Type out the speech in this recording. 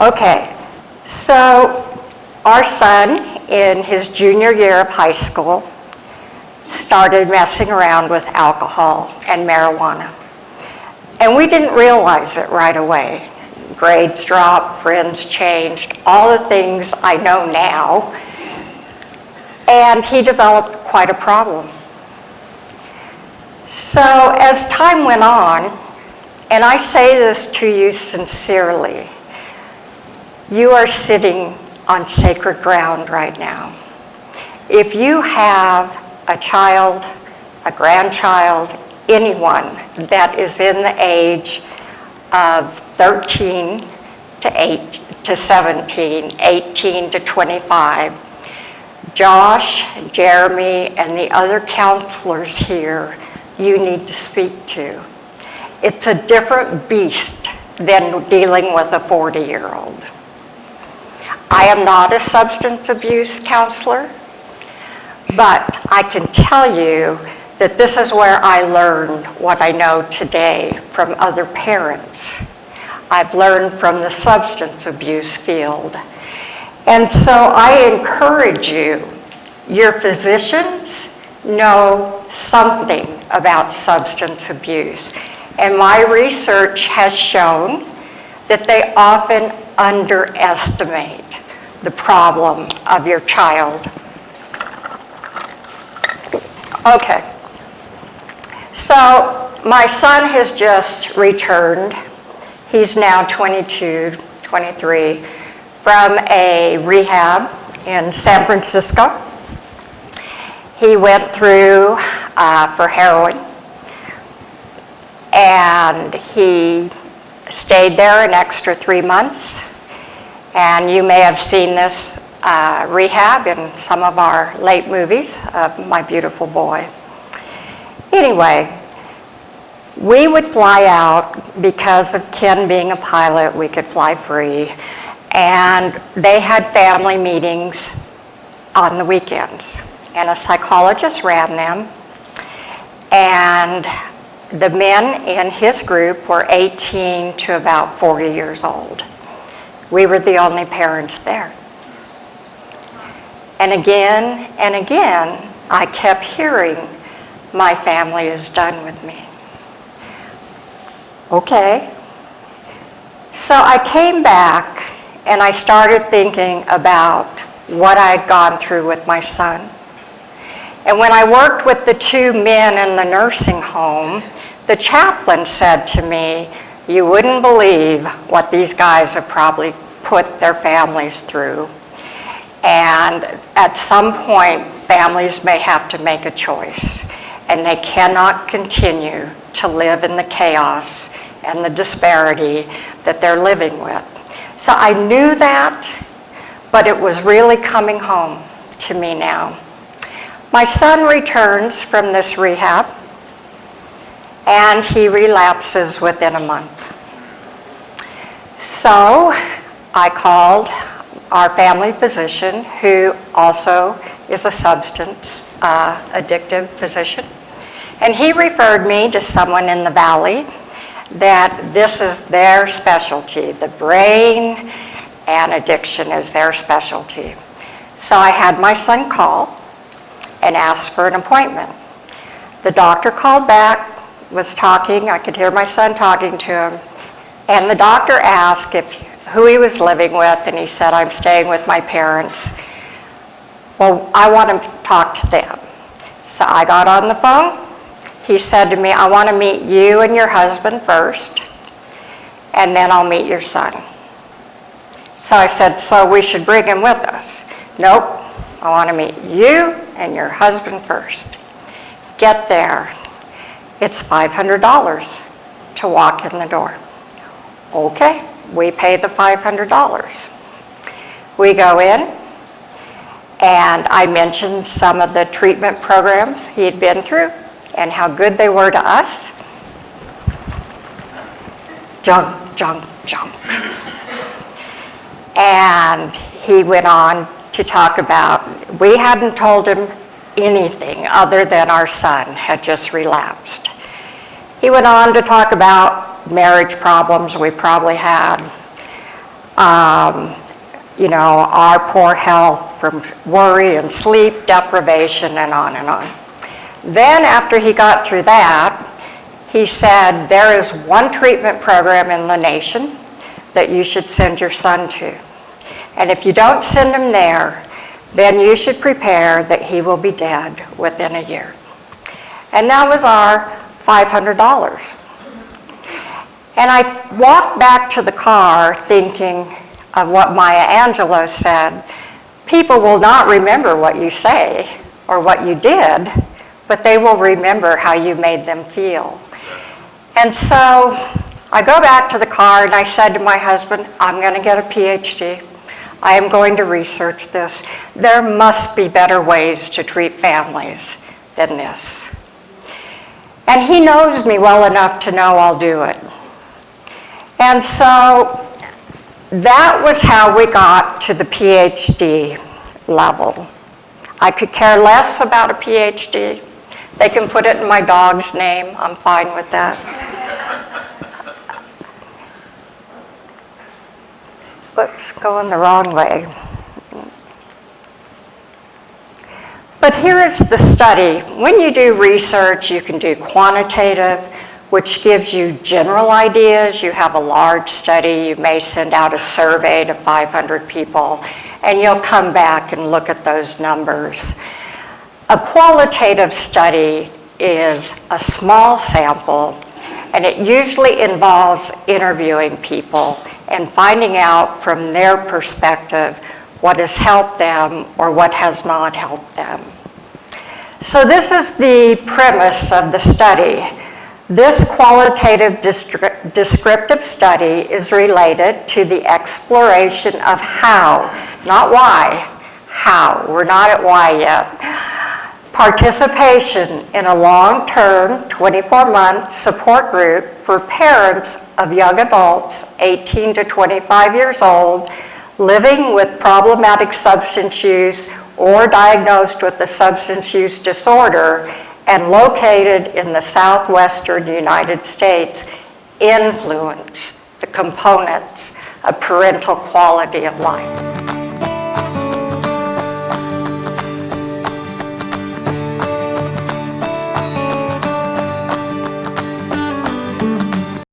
Okay, so our son in his junior year of high school started messing around with alcohol and marijuana. And we didn't realize it right away. Grades dropped, friends changed, all the things I know now. And he developed quite a problem. So as time went on, and I say this to you sincerely, you are sitting on sacred ground right now. If you have a child, a grandchild, anyone that is in the age of 13 to 17, 18 to 25, Josh, Jeremy, and the other counselors here, you need to speak to. It's a different beast than dealing with a 40-year-old. I am not a substance abuse counselor, but I can tell you that this is where I learned what I know today from other parents. I've learned from the substance abuse field. And so I encourage you, your physicians know something about substance abuse. And my research has shown that they often underestimate the problem of your child. Okay, so my son has just returned. He's now 22, 23, from a rehab in San Francisco. He went through for heroin, and he stayed there an extra 3 months. And you may have seen this rehab in some of our late movies of My Beautiful Boy. Anyway, we would fly out because of Ken being a pilot, we could fly free. And they had family meetings on the weekends. And a psychologist ran them. And the men in his group were 18 to about 40 years old. We were the only parents there. And again, I kept hearing, my family is done with me. Okay. So I came back and I started thinking about what I had gone through with my son. And when I worked with the two men in the nursing home, the chaplain said to me, you wouldn't believe what these guys have probably put their families through. And at some point, families may have to make a choice, and they cannot continue to live in the chaos and the disparity that they're living with. So I knew that, but it was really coming home to me now. My son returns from this rehab, and he relapses within a month. So I called our family physician, who also is a substance addictive physician, and he referred me to someone in the Valley that this is their specialty. The brain and addiction is their specialty. So I had my son call and ask for an appointment. The doctor called back, was talking, I could hear my son talking to him, and the doctor asked who he was living with, and he said, I'm staying with my parents. Well, I want to talk to them. So I got on the phone. He said to me, I want to meet you and your husband first, and then I'll meet your son. So I said, so we should bring him with us. Nope, I want to meet you and your husband first. Get there. It's $500 to walk in the door. Okay, we pay the $500. We go in, and I mentioned some of the treatment programs he had been through and how good they were to us. Jump, jump, jump. And he went on to talk about, we hadn't told him anything other than our son had just relapsed. He went on to talk about marriage problems we probably had, you know, our poor health from worry and sleep deprivation and on and on. Then after he got through that, he said, there is one treatment program in the nation that you should send your son to. And if you don't send him there, then you should prepare that he will be dead within a year. And that was our $500. And I walked back to the car thinking of what Maya Angelou said, people will not remember what you say or what you did, but they will remember how you made them feel. And so I go back to the car and I said to my husband, I'm going to get a PhD. I am going to research this. There must be better ways to treat families than this. And he knows me well enough to know I'll do it. And so that was how we got to the PhD level. I could care less about a PhD. They can put it in my dog's name. I'm fine with that. Whoops, going the wrong way. But here is the study. When you do research, you can do quantitative, which gives you general ideas. You have a large study, you may send out a survey to 500 people, and you'll come back and look at those numbers. A qualitative study is a small sample, and it usually involves interviewing people and finding out from their perspective what has helped them or what has not helped them. So this is the premise of the study. This qualitative descriptive study is related to the exploration of how, not why, how. We're not at why yet. Participation in a long-term, 24-month support group for parents of young adults 18 to 25 years old living with problematic substance use or diagnosed with a substance use disorder and located in the southwestern United States influence the components of parental quality of life.